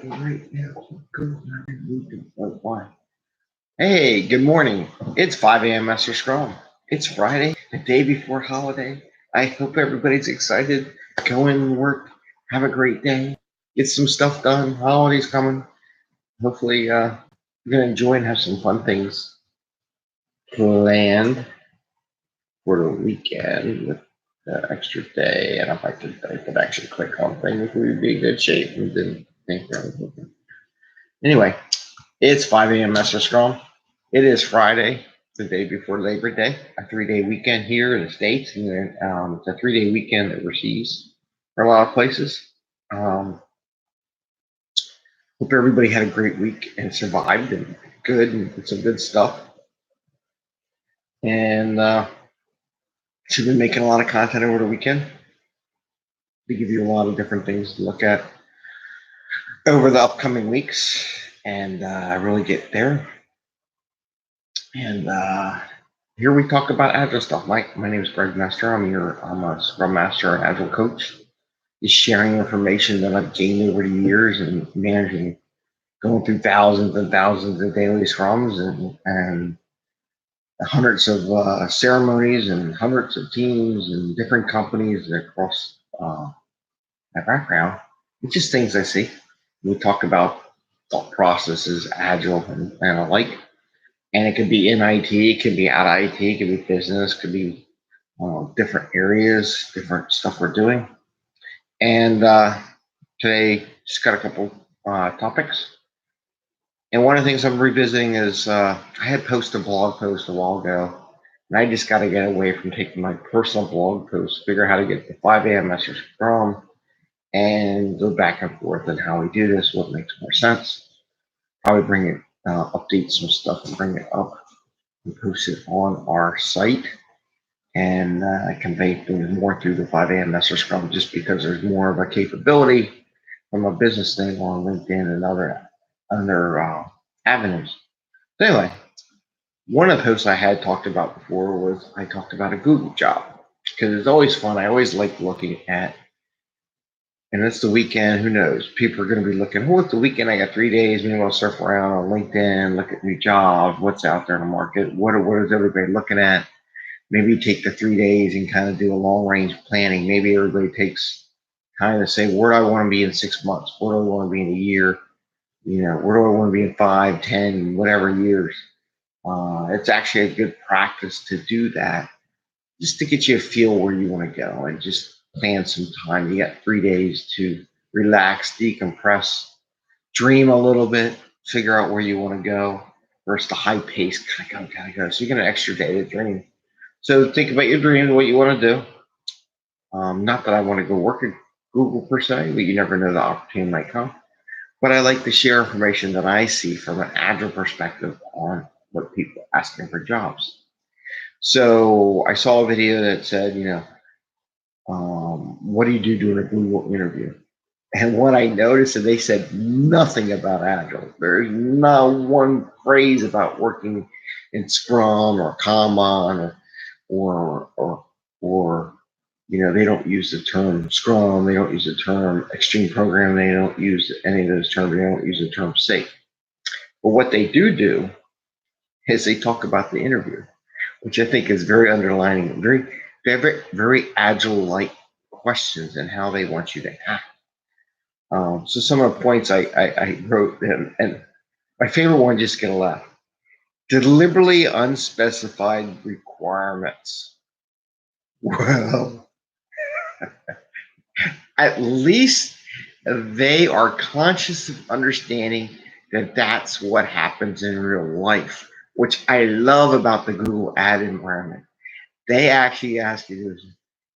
right now. Why? Hey, good morning. It's 5 a.m. Mester Scrum. It's Friday, the day before holiday. I hope everybody's excited. Go in and work. Have a great day. Get some stuff done. Holidays coming. Hopefully, you're gonna enjoy and have some fun things planned for the weekend with the extra day. And if I could actually click on things, we'd be in good shape. And didn't think that was looking. Anyway, it's 5 a.m. Mester Scrum. It is Friday, the day before Labor Day, a 3-day weekend here in the States, and then it's a 3-day weekend overseas for a lot of places. Hope everybody had a great week and survived and good and did some good stuff. And she's been making a lot of content over the weekend to give you a lot of different things to look at over the upcoming weeks and really get there. And here we talk about Agile stuff. My name is Greg Mester. I'm a Scrum Master and Agile coach. Just sharing information that I've gained over the years and managing, going through thousands and thousands of daily Scrums and hundreds of ceremonies and hundreds of teams and different companies across my background. It's just things I see. We talk about thought processes, Agile, and alike. And it could be in IT, it could be out of IT, it could be business, it could be different areas, different stuff we're doing. And today, just got a couple topics. And one of the things I'm revisiting is I had posted a blog post a while ago, and I just got to get away from taking my personal blog post, figure out how to get the 5 a.m. Mester Scrum, and go back and forth on how we do this, what makes more sense. Probably bring it, update some stuff and bring it up and post it on our site and convey things more through the 5 a.m. Mester Scrum just because there's more of a capability from a business thing on LinkedIn and other avenues. So anyway, one of the posts I had talked about before was I talked about a Google job because it's always fun. I always like looking at, and it's the weekend, who knows? People are going to be looking, oh, it's the weekend, I got 3 days, maybe I'll surf around on LinkedIn, look at new jobs, what's out there in the market, what is everybody looking at? Maybe take the 3 days and kind of do a long range planning. Maybe everybody takes time to say, where do I want to be in 6 months? Where do I want to be in a year? Where do I want to be in 5, 10, whatever years? It's actually a good practice to do that just to get you a feel where you want to go and just plan some time. You got 3 days to relax, decompress, dream a little bit, figure out where you want to go versus the high pace, gotta go. So you get an extra day to dream. So think about your dreams, what you want to do. Not that I want to go work at Google per se, but you never know, the opportunity might come. But I like to share information that I see from an Agile perspective on what people are asking for jobs. So I saw a video that said, what do you do during a Google interview? And what I noticed, and they said nothing about Agile. There's not one phrase about working in Scrum or Kanban or they don't use the term Scrum. They don't use the term Extreme Program. They don't use any of those terms. They don't use the term safe. But what they do is they talk about the interview, which I think is very underlining, very Agile-like questions and how they want you to act. So some of the points I wrote, and my favorite one, just get a laugh. Deliberately unspecified requirements. Well, at least they are conscious of understanding that that's what happens in real life, which I love about the Google ad environment. They actually ask you,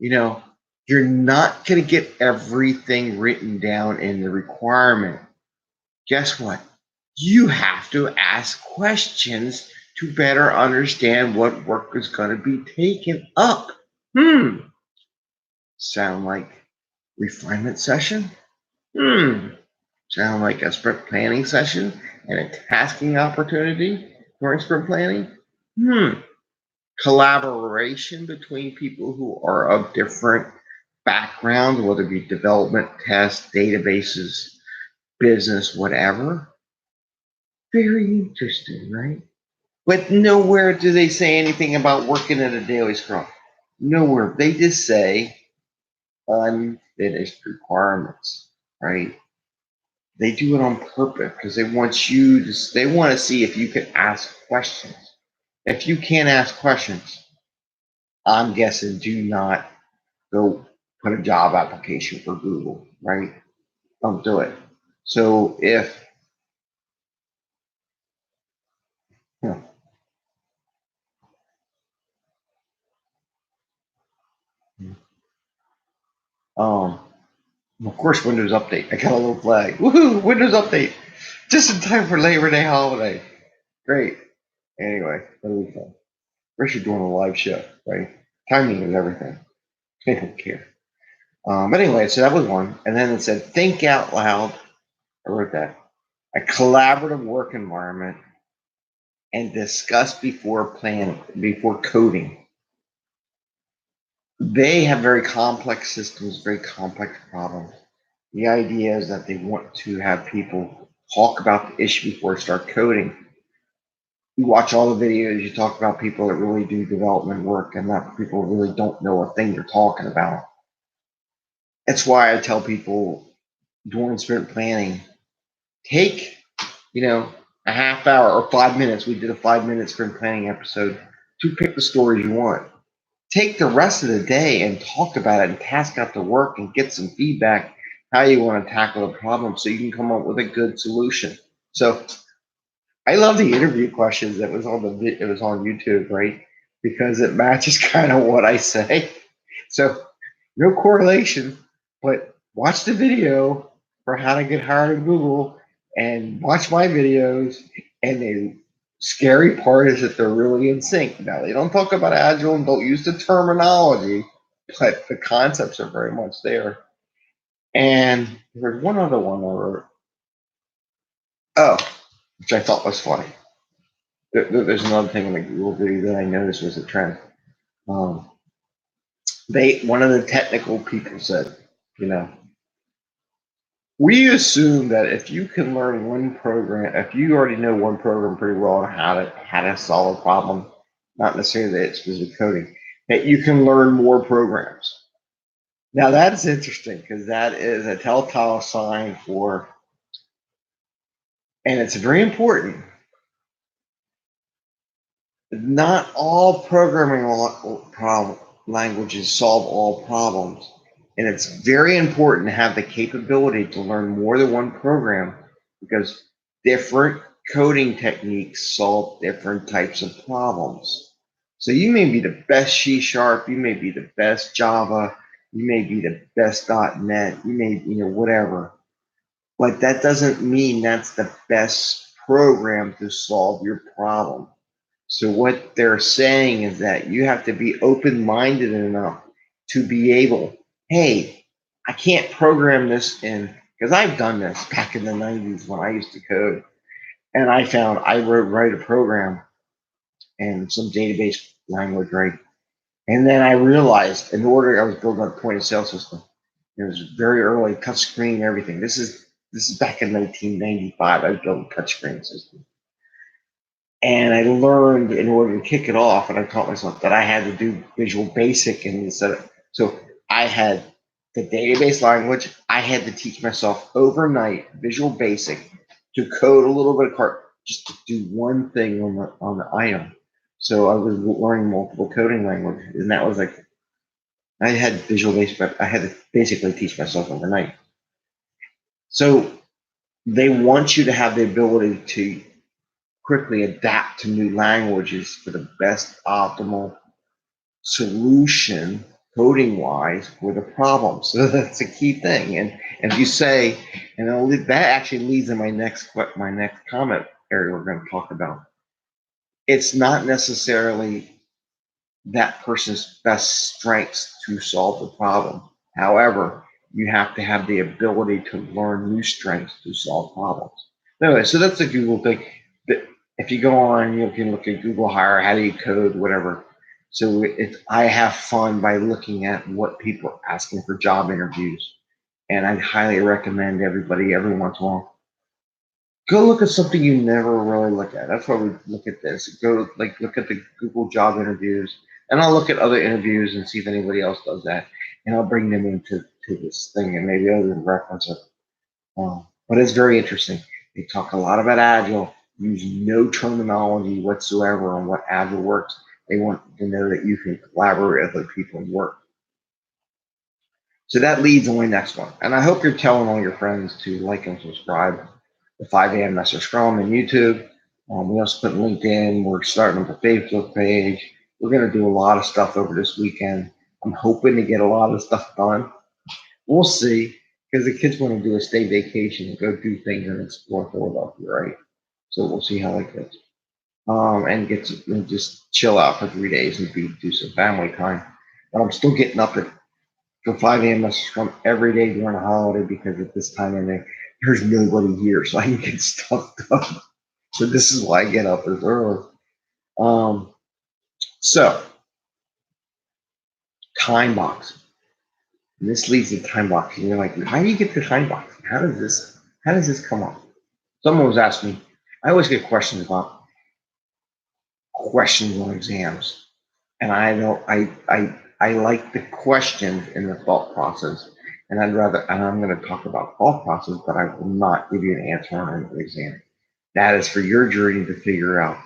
you're not going to get everything written down in the requirement. Guess what? You have to ask questions to better understand what work is going to be taken up. Sound like refinement session? Sound like a sprint planning session and a tasking opportunity during sprint planning? Collaboration between people who are of different backgrounds, whether it be development, tests, databases, business, whatever. Very interesting, right? But nowhere do they say anything about working at a daily scrum. Nowhere. They just say unfinished requirements, right? They do it on purpose because they want you to, they want to see if you can ask questions. If you can't ask questions, I'm guessing do not go put a job application for Google, right? Don't do it. So if, you know, of course, Windows Update. I got a little flag. Woohoo! Windows Update. Just in time for Labor Day holiday. Great. Anyway, that'll be fun. First, you're doing a live show, right? Timing is everything. I don't care. But anyway, so that was one. And then it said, think out loud. I wrote that. A collaborative work environment and discuss before planning, before coding. They have very complex systems, very complex problems. The idea is that they want to have people talk about the issue before they start coding. You watch all the videos, you talk about people that really do development work and that people really don't know a thing you're talking about. That's why I tell people during sprint planning, take, a half hour or 5 minutes. We did a 5 minute sprint planning episode to pick the stories you want. Take the rest of the day and talk about it and task out the work and get some feedback how you want to tackle the problem so you can come up with a good solution. So I love the interview questions that was on it was on YouTube, right? Because it matches kind of what I say. So no correlation, but watch the video for how to get hired in Google and watch my videos. And the scary part is that they're really in sync. Now they don't talk about Agile and don't use the terminology, but the concepts are very much there. And there's one other one I wrote. Oh, which I thought was funny. There's another thing in the Google video that I noticed was a trend. Um, one of the technical people said, you know, we assume that if you can learn one program, if you already know one program pretty well and how to solve a problem, not necessarily that it's specific coding, that you can learn more programs. Now that's interesting because that is a telltale sign for, and it's very important. Not all programming languages solve all problems. And it's very important to have the capability to learn more than one program because different coding techniques solve different types of problems. So you may be the best C#, you may be the best Java, you may be the best .NET, you may, whatever. But that doesn't mean that's the best program to solve your problem. So what they're saying is that you have to be open-minded enough to be able, hey, I can't program this in, because I've done this back in the 90s when I used to code. And I found I write a program in some database language, right? And then I realized in order I was building a point of sale system. It was very early, touch screen, everything. This is back in 1995. I was building a touch screen system. And I learned in order to kick it off, and I taught myself that I had to do Visual Basic and instead of, so I had the database language. I had to teach myself overnight Visual Basic to code a little bit of code, just to do one thing on the item. So I was learning multiple coding languages, and that was like I had Visual Basic, but I had to basically teach myself overnight. So they want you to have the ability to quickly adapt to new languages for the best optimal solution coding wise for the problem. So that's a key thing. And if you say, and that actually leads in my next comment area we're going to talk about. It's not necessarily that person's best strengths to solve the problem. However, you have to have the ability to learn new strengths to solve problems. Anyway, so that's a Google thing. If you go on, you can look at Google Hire, how do you code, whatever. So I have fun by looking at what people are asking for job interviews. And I'd highly recommend everybody every once in a while go look at something you never really look at. That's why we look at this. Go look at the Google job interviews, and I'll look at other interviews and see if anybody else does that, and I'll bring them into this thing and maybe other reference it. But it's very interesting. They talk a lot about Agile, use no terminology whatsoever on what Agile works. They want to know that you can collaborate with other people and work. So that leads on my next one. And I hope you're telling all your friends to like and subscribe to 5am Mester Scrum on YouTube. We also put LinkedIn. We're starting up a Facebook page. We're going to do a lot of stuff over this weekend. I'm hoping to get a lot of stuff done. We'll see, because the kids want to do a stay vacation and go do things and explore Philadelphia, right? So we'll see how that goes. And get to just chill out for 3 days and do some family time. But I'm still getting up at for 5 a.m. Scrum every day during a holiday because at this time of day, there's nobody here, so I can get stuff done. So this is why I get up as early. So time box. And this leads to time box. And you're like, how do you get the time box? How does this come up? Someone was asking me, I always get questions about questions on exams. And I like the questions in the thought process. And I'm going to talk about thought process, but I will not give you an answer on an exam. That is for your journey to figure out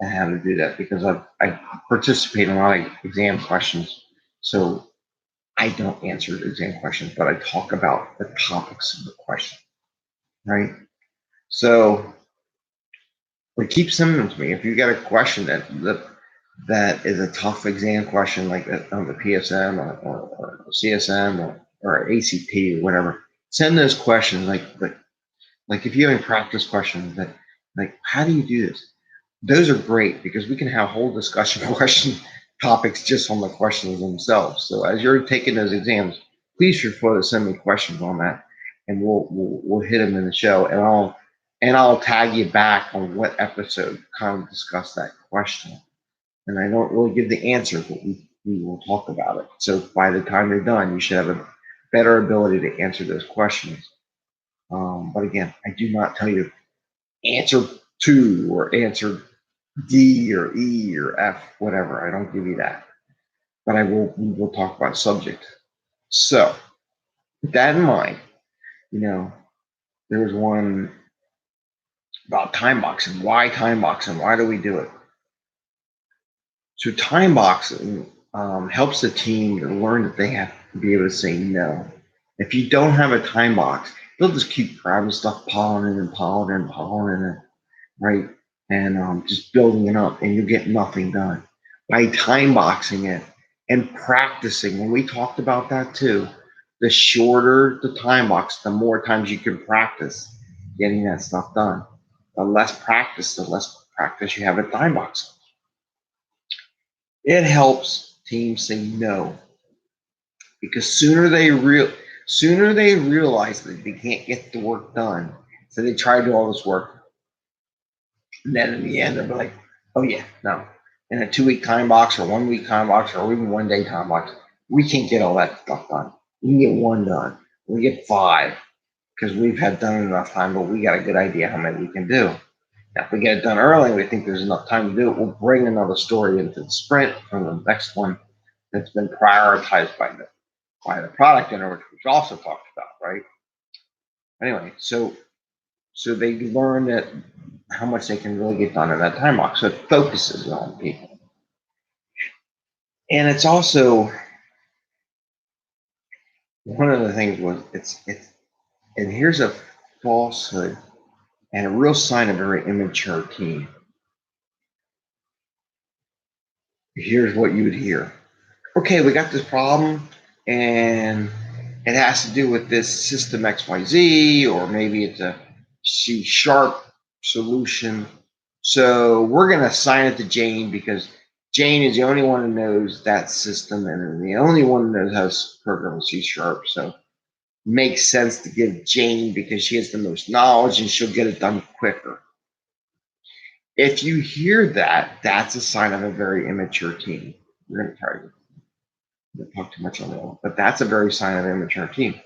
and how to do that, because I participate in a lot of exam questions. So I don't answer exam questions, but I talk about the topics of the question, right? So like keep sending them to me. If you got a question that is a tough exam question, like on the PSM or CSM or ACP or whatever, send those questions. Like if you have any practice questions that like, how do you do this? Those are great because we can have whole discussion question topics just on the questions themselves. So as you're taking those exams, please feel free to send me questions on that, and we'll hit them in the show, and I'll tag you back on what episode kind of discuss that question. And I don't really give the answer, but we will talk about it. So by the time they're done, you should have a better ability to answer those questions. But again, I do not tell you answer 2 or answer D or E or F, whatever. I don't give you that. But we will talk about subject. So with that in mind, there was one about time boxing. Why time boxing? Why do we do it? So time boxing helps the team to learn that they have to be able to say no. If you don't have a time box, they'll just keep grabbing stuff, piling in and piling in and piling in, right? And just building it up, and you get nothing done. By time boxing it and practicing, and we talked about that too, the shorter the time box, the more times you can practice getting that stuff done. The less practice you have at time boxing. It helps teams say no, because sooner they realize that they can't get the work done, so they try to do all this work, and then in the end they're like, oh yeah, no, in a 2-week time box or 1-week time box or even 1-day time box, we can't get all that stuff done. We can get 1 done, we get 5 because we've had done enough time, but we got a good idea how many we can do. Now, if we get it done early and we think there's enough time to do it, we'll bring another story into the sprint from the next one that's been prioritized by the product owner, which we've also talked about, right? Anyway, so they learn that how much they can really get done in that time box. So it focuses on people. And it's also one of the things was it's and here's a falsehood and a real sign of a very immature team. Here's what you would hear. Okay, we got this problem and it has to do with this system XYZ, or maybe it's a C# solution. So we're going to assign it to Jane because Jane is the only one who knows that system and the only one who knows how to program C#. So it makes sense to give Jane because she has the most knowledge and she'll get it done quicker. If you hear that, that's a sign of a very immature team. We're going to try to talk too much on that one, but that's a very sign of an immature team.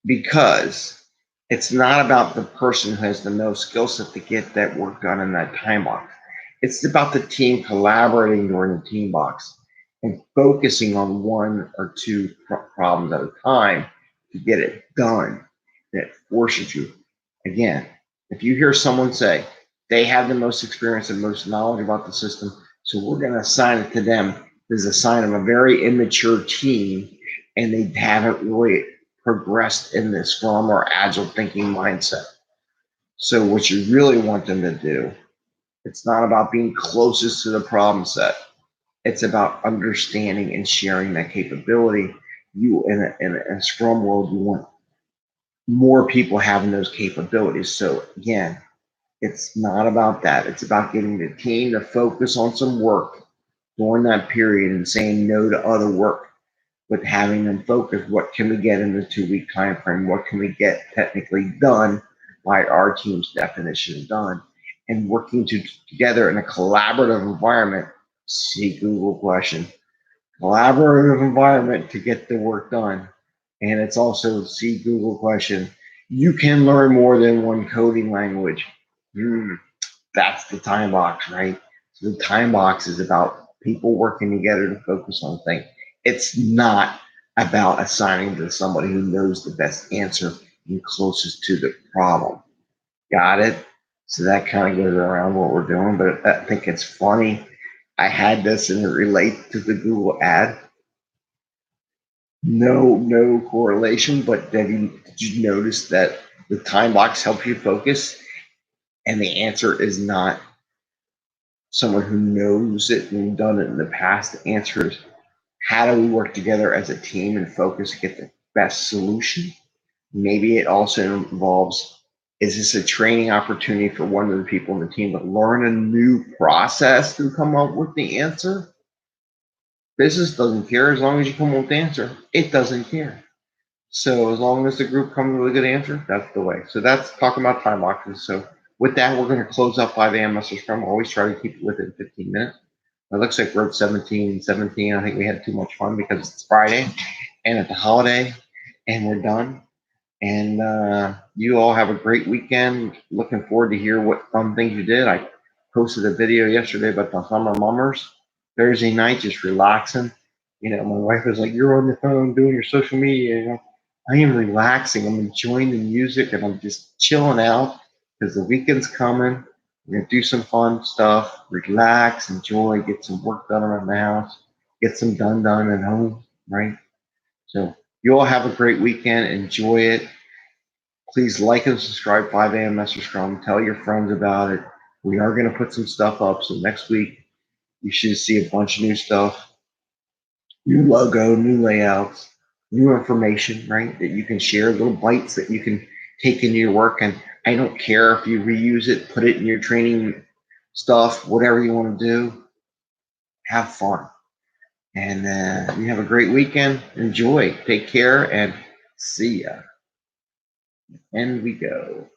because it's not about the person who has the most skill set to get that work done in that time box. It's about the team collaborating during the team box and focusing on one or two problems at a time to get it done. That forces you. Again, if you hear someone say they have the most experience and most knowledge about the system, so we're going to assign it to them, this is a sign of a very immature team, and they haven't really progressed in this Scrum or Agile thinking mindset. So what you really want them to do, it's not about being closest to the problem set. It's about understanding and sharing that capability. You in a Scrum world, you want more people having those capabilities. So again, it's not about that. It's about getting the team to focus on some work during that period and saying no to other work, with having them focus what can we get in the 2 week time frame, what can we get technically done by our team's definition done, and working together in a collaborative environment. See Google question. Collaborative environment to get the work done. And it's also see Google question. You can learn more than one coding language. That's the time box, right? So the time box is about people working together to focus on things. It's not about assigning to somebody who knows the best answer and closest to the problem. Got it? So that kind of goes around what we're doing, but I think it's funny. I had this and it relates to the Google ad. No correlation, but did you notice that the time box helps you focus and the answer is not someone who knows it and done it in the past? The answer is how do we work together as a team and focus to get the best solution? Maybe it also involves, is this a training opportunity for one of the people in the team to learn a new process to come up with the answer? Business doesn't care as long as you come up with the answer. It doesn't care. So as long as the group comes with a good answer, that's the way. So that's talking about time boxes. So with that, we're going to close up 5 a.m. Mester Scrum. Always try to keep it within 15 minutes. It looks like we're at 17. I think we had too much fun because it's Friday and it's a holiday and we're done. And you all have a great weekend. Looking forward to hear what fun things you did. I posted a video yesterday about the summer mummers. Thursday night, just relaxing. You know, my wife was like, "You're on your phone doing your social media." You know, I am relaxing. I'm enjoying the music and I'm just chilling out because the weekend's coming. We're gonna do some fun stuff, relax, enjoy, get some work done around the house, get some done at home, right? So you all have a great weekend. Enjoy it. Please like and subscribe 5 a.m. Mester Scrum. Tell your friends about it. We are going to put some stuff up. So next week, you should see a bunch of new stuff, new logo, new layouts, new information, right? That you can share, little bites that you can take into your work. And I don't care if you reuse it, put it in your training stuff, whatever you want to do, have fun. And you have a great weekend. Enjoy. Take care and see ya. And we go.